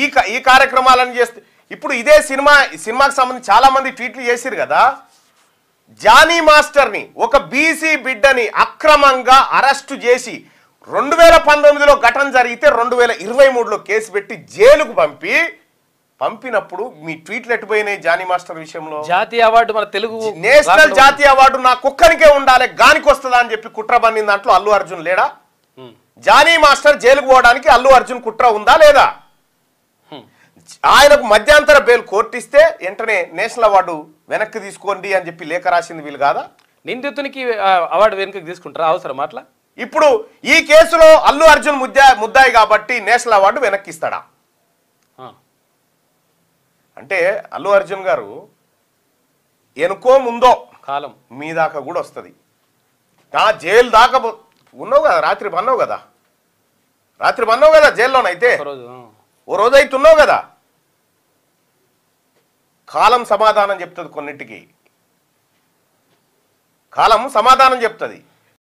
ఈ కార్యక్రమాలను చేస్తే ఇప్పుడు ఇదే సినిమాకి సంబంధించి చాలా మంది ట్వీట్లు చేసిరు కదా. జానీ మాస్టర్ని ఒక బీసీ బిడ్డని అక్రమంగా అరెస్టు చేసి 2019లో ఘటన జరిగితే 2023లో కేసు పెట్టి జైలుకు పంపినప్పుడు మీ ట్వీట్లు ఎట్టుపోయినాయి జానీ మాస్టర్ విషయంలో. జాతీయ అవార్డు మన తెలుగు నేషనల్ జాతీయ అవార్డు నా కుక్కనికే ఉండాలి గానికి వస్తుందా అని చెప్పి కుట్ర పన్నిన దాంట్లో అల్లు అర్జున్ లేడా? జానీ మాస్టర్ జైలుకు పోవడానికి అల్లు అర్జున్ కుట్ర ఉందా లేదా? ఆయనకు మధ్యాంతర బెయిల్ కోర్టు ఇస్తే వెంటనే నేషనల్ అవార్డు వెనక్కి తీసుకోండి అని చెప్పి లేఖ రాసింది వీళ్ళు కాదా? నిందితునికి అవార్డు వెనక్కి తీసుకుంటారా? అవసరం అట్లా? ఇప్పుడు ఈ కేసులో అల్లు అర్జున్ ముద్దాయి కాబట్టి నేషనల్ అవార్డు వెనక్కి ఇస్తాడా? అంటే అల్లు అర్జున్ గారు ఎనుకో ముందో కాలం మీ దాకా కూడా వస్తుంది. జైలు దాకా ఉన్నావు కదా, రాత్రి పన్నావు కదా జైల్లోనైతే, ఓ రోజు అవుతున్నావు కదా. కాలం సమాధానం చెప్తుంది, కొన్నిటికి కాలం సమాధానం చెప్తుంది.